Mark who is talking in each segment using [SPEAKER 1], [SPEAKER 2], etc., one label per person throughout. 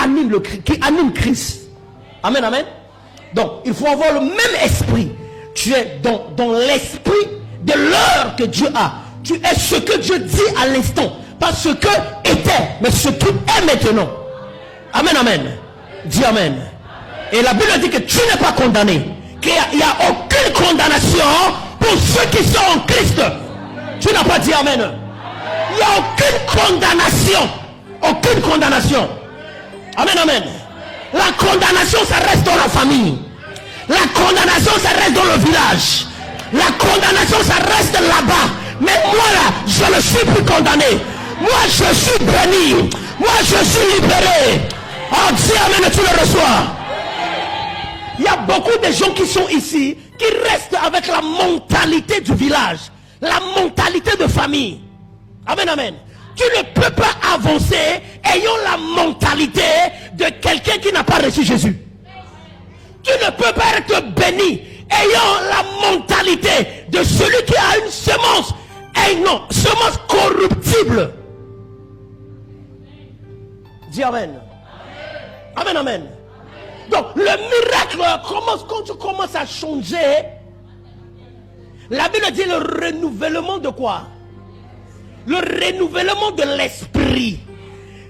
[SPEAKER 1] anime Christ. Amen, amen. Donc, il faut avoir le même esprit. Tu es dans l'esprit de l'heure que Dieu a. Tu es ce que Dieu dit à l'instant. Pas ce que était, mais ce qui est maintenant. Amen, amen. Dis amen. Et la Bible dit que tu n'es pas condamné. Qu'il n'y a aucune condamnation pour ceux qui sont en Christ. Tu n'as pas dit amen. Il n'y a aucune condamnation. Aucune condamnation. Amen, amen. La condamnation, ça reste dans la famille. La condamnation, ça reste dans le village. La condamnation, ça reste là-bas. Mais moi là, je ne suis plus condamné. Moi, je suis béni. Moi, je suis libéré. Oh, dis amen, tu le reçois. Il y a beaucoup de gens qui sont ici, qui restent avec la mentalité du village. La mentalité de famille. Amen, amen. Tu ne peux pas avancer ayant la mentalité de quelqu'un qui n'a pas reçu Jésus. Tu ne peux pas être béni ayant la mentalité de celui qui a une semence. Non, semence corruptible. Dis amen. Amen, amen. Donc le miracle commence quand tu commences à changer. La Bible dit le renouvellement de quoi? Le renouvellement de l'esprit.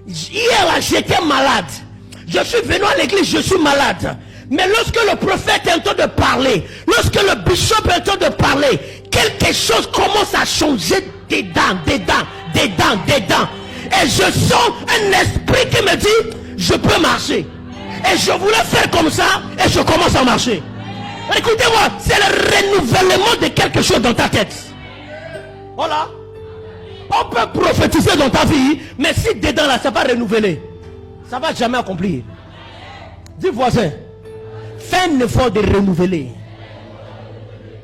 [SPEAKER 1] Hier là, j'étais malade. Je suis venu à l'église, je suis malade. Mais lorsque le prophète est en train de parler, lorsque le bishop est en train de parler, quelque chose commence à changer dedans. Et je sens un esprit qui me dit, je peux marcher. Et je voulais faire comme ça, et je commence à marcher. Écoutez-moi, c'est le renouvellement de quelque chose dans ta tête. Voilà. On peut prophétiser dans ta vie, mais si dedans là, ça va renouveler, ça va jamais accomplir. Dis voisin, fais un effort de renouveler.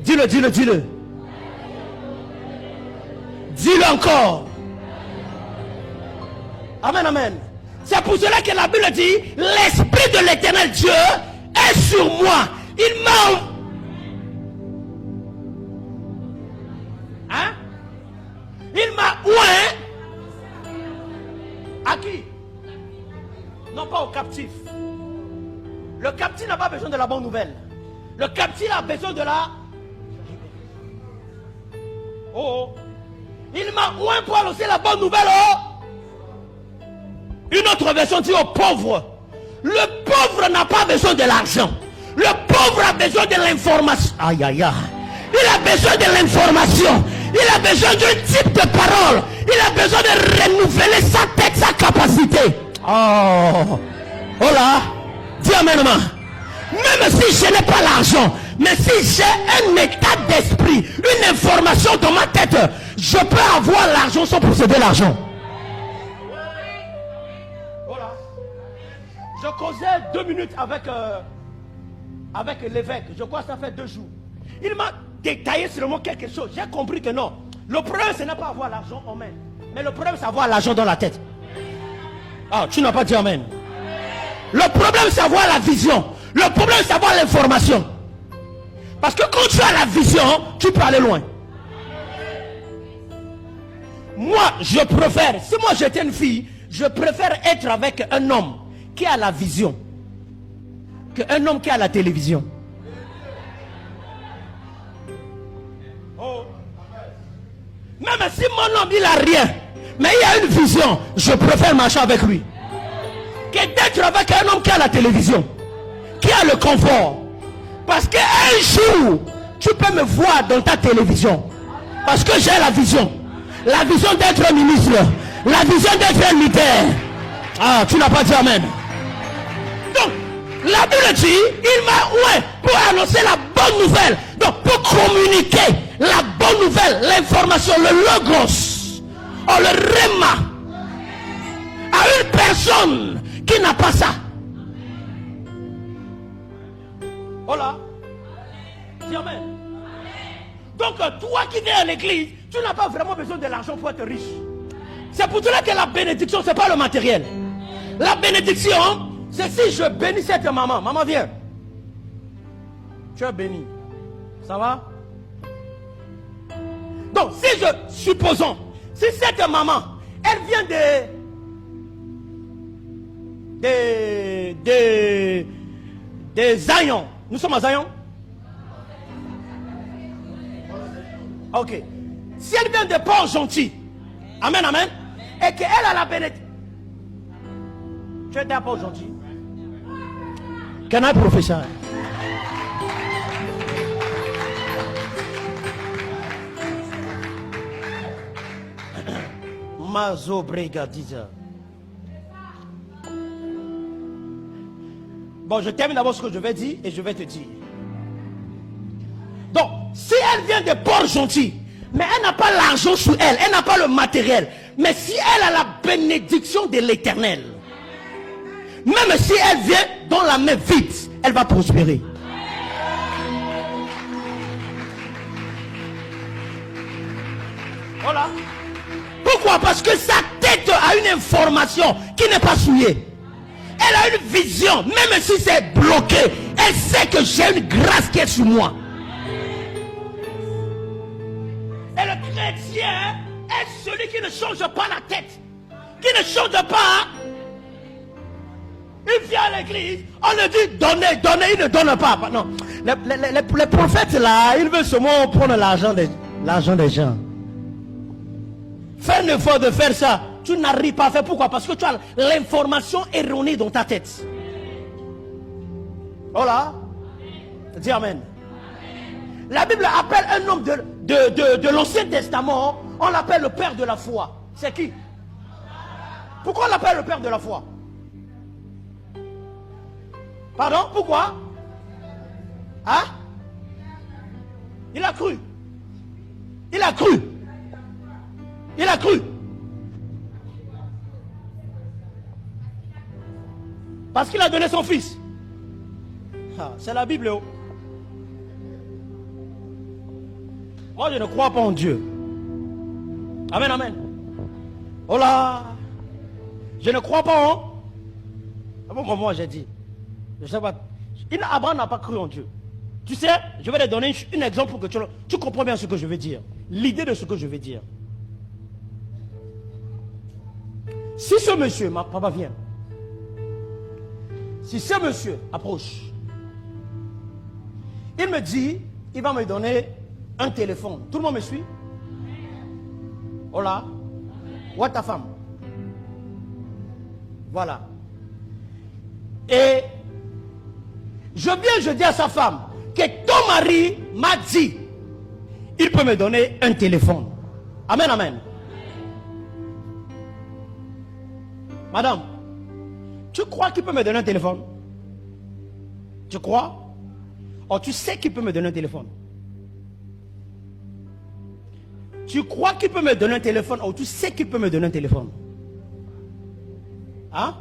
[SPEAKER 1] Dis-le. Dis-le encore. Amen, amen. C'est pour cela que la Bible dit, l'Esprit de l'Éternel Dieu est sur moi. Il m'a... Hein? Il m'a oint. À qui? Non, pas au captif. Le captif n'a pas besoin de la bonne nouvelle. Le captif a besoin de la... Oh. Il m'a oint pour annoncer la bonne nouvelle. Oh. Une autre version dit aux pauvres. Le pauvre n'a pas besoin de l'argent. Le pauvre a besoin de l'information. Aïe, aïe, aïe. Il a besoin de l'information. Il a besoin d'un type de parole. Il a besoin de renouveler sa tête, sa capacité. Oh. Oh là. Dis amen. Même si je n'ai pas l'argent, mais si j'ai un état d'esprit, une information dans ma tête, je peux avoir l'argent sans posséder l'argent. Voilà. Je causais 2 minutes avec l'évêque. Je crois que ça fait 2 jours. Il m'a détaillé seulement quelque chose. J'ai compris que non. Le problème, ce n'est pas avoir l'argent en main. Mais le problème, c'est avoir l'argent dans la tête. Ah, tu n'as pas dit amen. Le problème, c'est avoir la vision. Le problème, c'est avoir l'information. Parce que quand tu as la vision, tu peux aller loin. Moi, je préfère, si moi j'étais une fille, je préfère être avec un homme qui a la vision qu'un homme qui a la télévision. Oh. Même si mon homme il a rien, mais il a une vision, je préfère marcher avec lui que d'être avec un homme qui a la télévision, qui a le confort. Parce qu'un jour, tu peux me voir dans ta télévision. Parce que j'ai la vision. La vision d'être un ministre. La vision d'être un leader. Ah, tu n'as pas dit amen. Donc, la Bible dit, il m'a oué pour annoncer la bonne nouvelle. Donc, pour communiquer la bonne nouvelle, l'information, le logos, le rema, à une personne qui n'a pas ça. Voilà. Dis amen. Donc, toi qui viens à l'église, tu n'as pas vraiment besoin de l'argent pour être riche. C'est pour cela que la bénédiction, ce n'est pas le matériel. La bénédiction, c'est si je bénis cette maman. Maman, viens. Tu es béni. Ça va? Donc, supposons, si cette maman, elle vient des Zion. Nous sommes à Zion. Ok. Si elle vient des ports gentils, amen, amen, et qu'elle a la bénédiction. Tu es d'un port gentil. Can I prophesy? Mazo Brigadiza. Bon, je termine d'abord ce que je vais dire et je vais te dire. Donc, si elle vient des ports gentils, mais elle n'a pas l'argent sur elle, elle n'a pas le matériel, mais si elle a la bénédiction de l'Éternel, même si elle vient dans la main vide, elle va prospérer. Voilà. Pourquoi? Parce que sa tête a une information qui n'est pas souillée. Elle a une vision, même si c'est bloqué, elle sait que j'ai une grâce qui est sur moi. Et le chrétien est celui qui ne change pas la tête, qui ne change pas. Il vient à l'église, on lui dit donnez, donnez, il ne donne pas. Non, les prophètes là, ils veulent seulement prendre l'argent des gens. Fais un effort de faire ça. Tu n'arrives pas à faire. Pourquoi? Parce que tu as l'information erronée dans ta tête. Voilà. Dis amen. La Bible appelle un homme de l'Ancien Testament, on l'appelle le père de la foi. C'est qui? Pourquoi on l'appelle le père de la foi? Pardon? Pourquoi? Hein? Il a cru. Il a cru. Il a cru. Parce qu'il a donné son fils. Ah, c'est la Bible. Oh. Moi, je ne crois pas en Dieu. Amen, amen. Oh là. Je ne crois pas en... Ah bon, moi, j'ai dit. Je sais pas. Abraham n'a pas cru en Dieu. Tu sais, je vais te donner un exemple pour que tu comprends bien ce que je veux dire. L'idée de ce que je veux dire. Si ce monsieur, ma papa vient. Si ce monsieur approche. Il me dit, il va me donner un téléphone. Tout le monde me suit? Hola. Où est ta femme? Voilà. Et je dis à sa femme que ton mari m'a dit, il peut me donner un téléphone. Amen, amen. Madame, tu crois qu'il peut me donner un téléphone? Tu crois? Oh, tu sais qu'il peut me donner un téléphone. Tu crois qu'il peut me donner un téléphone? Oh, tu sais qu'il peut me donner un téléphone. Hein?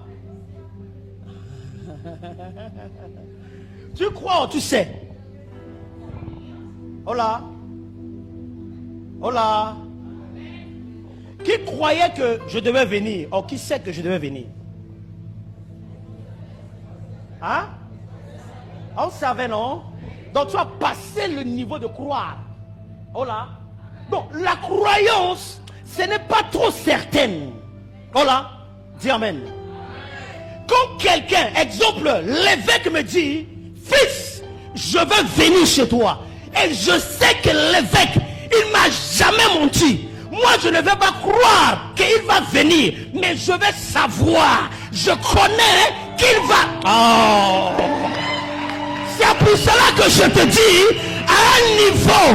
[SPEAKER 1] Tu crois ou tu sais? Hola. Hola. Qui croyait que je devais venir? Ou qui sait que je devais venir? Hein? On savait, non? Donc tu as passé le niveau de croire. Hola. Donc la croyance, ce n'est pas trop certaine. Hola. Dis amen. Quand quelqu'un, exemple, l'évêque me dit, fils, je veux venir chez toi. Et je sais que l'évêque, il m'a jamais menti. Moi, je ne vais pas croire qu'il va venir. Mais je vais savoir. Je connais qu'il va... Oh. C'est pour cela que je te dis, à un niveau,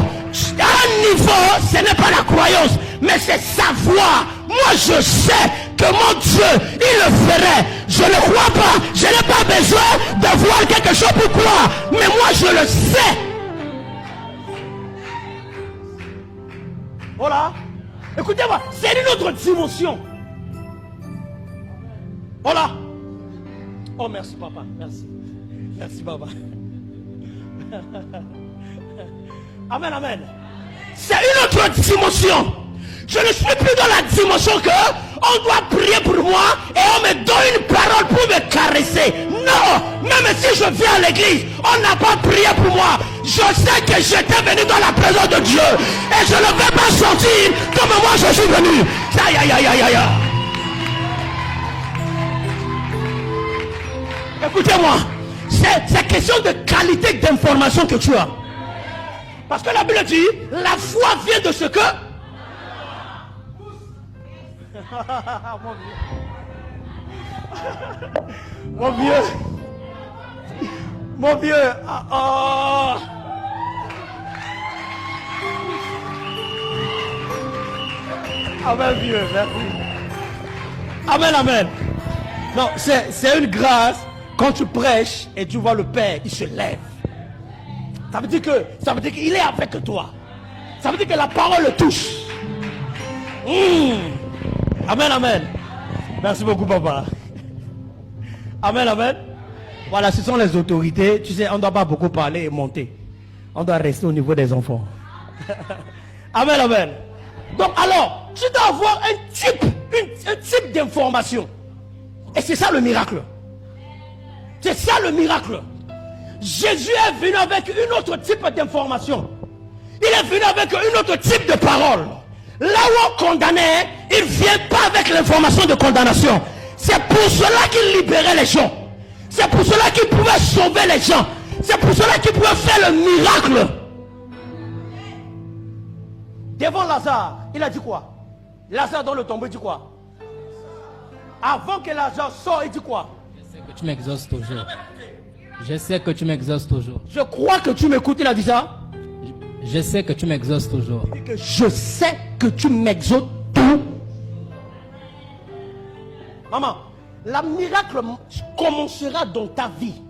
[SPEAKER 1] ce n'est pas la croyance, mais c'est savoir. Moi, je sais que mon Dieu, il le ferait. Je ne crois pas. Je n'ai pas besoin de voir quelque chose pour croire. Mais moi, je le sais. Voilà. Écoutez-moi, c'est une autre dimension. Voilà. Oh, merci, papa. Merci. Merci, papa. Amen, amen. C'est une autre dimension. Je ne suis plus dans la dimension que on doit prier pour moi et on me donne une parole pour me caresser. Non, même si je viens à l'église, on n'a pas prié pour moi. Je sais que j'étais venu dans la présence de Dieu et je ne vais pas sortir comme moi je suis venu. Aïe, aïe, aïe, aïe, aïe. Écoutez-moi. C'est question de qualité d'information que tu as. Parce que la Bible dit, la foi vient de ce que... Mon vieux. Mon vieux. Oh. Amen, vieux, merci. Amen, amen. Non, c'est une grâce. Quand tu prêches et tu vois le Père, il se lève. Ça veut dire qu'il est avec toi. Ça veut dire que la parole le touche. Amen, amen. Merci beaucoup, papa. Amen, amen. Voilà, ce sont les autorités. Tu sais, on ne doit pas beaucoup parler et monter. On doit rester au niveau des enfants. Amen, amen. Donc alors, tu dois avoir un type d'information. Et c'est ça le miracle. C'est ça le miracle. Jésus est venu avec une autre type d'information. Il est venu avec une autre type de parole. Là où on condamnait, il ne vient pas avec l'information de condamnation. C'est pour cela qu'il libérait les gens. C'est pour cela qu'il pouvait sauver les gens. C'est pour cela qu'il pouvait faire le miracle. Devant Lazare, il a dit quoi? Lazare dans le tombeau, il dit quoi? Avant que Lazare sorte, il dit quoi?
[SPEAKER 2] Je sais que tu m'exauces toujours. Je sais que tu m'exauces toujours.
[SPEAKER 1] Je crois que tu m'écoutes, il a dit ça.
[SPEAKER 2] Je sais que tu m'exauces toujours.
[SPEAKER 1] Je sais que tu m'exauces tout. Maman, le miracle commencera dans ta vie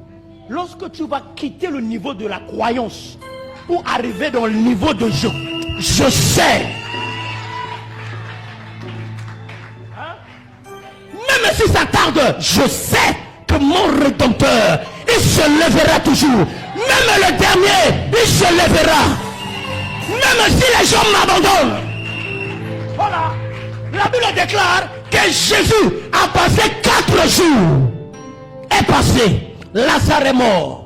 [SPEAKER 1] lorsque tu vas quitter le niveau de la croyance pour arriver dans le niveau de je sais. Hein? Même si ça tarde, je sais que mon Rédempteur, il se lèvera toujours. Même le dernier, il se lèvera. Même si les gens m'abandonnent. Voilà. La Bible déclare que Jésus a passé 4 jours. Est passé. Lazare est mort.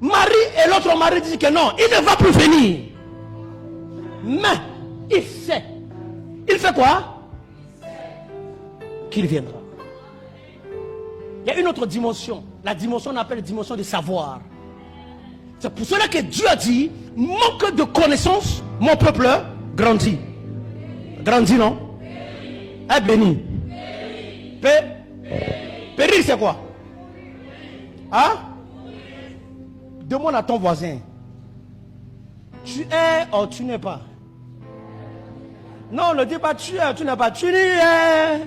[SPEAKER 1] Marie et l'autre mari disent que non, il ne va plus venir. Mais il sait. Il fait quoi? Qu'il viendra. Il y a une autre dimension. La dimension, on appelle la dimension de savoir. C'est pour cela que Dieu a dit, manque de connaissance, mon peuple grandit. Grandit, non? Est béni. Périr, c'est quoi? Hein? Demande à ton voisin. Tu es ou tu n'es pas? Non, ne dis pas tu es ou tu n'es pas. Tu es.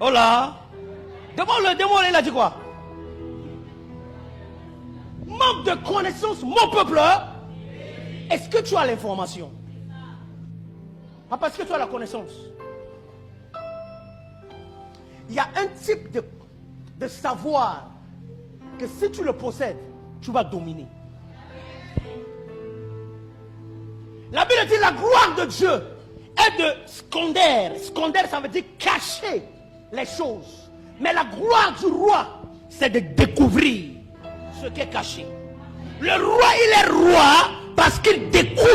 [SPEAKER 1] Oh là. Demande, il a dit quoi? Manque de connaissance, mon peuple. Est-ce que tu as l'information? Pas parce que tu as la connaissance. Il y a un type de savoir que si tu le possèdes, tu vas dominer. La Bible dit la gloire de Dieu est de sconder. Sconder, ça veut dire cacher les choses. Mais la gloire du roi, c'est de découvrir ce qui est caché. Le roi, il est roi parce qu'il découvre.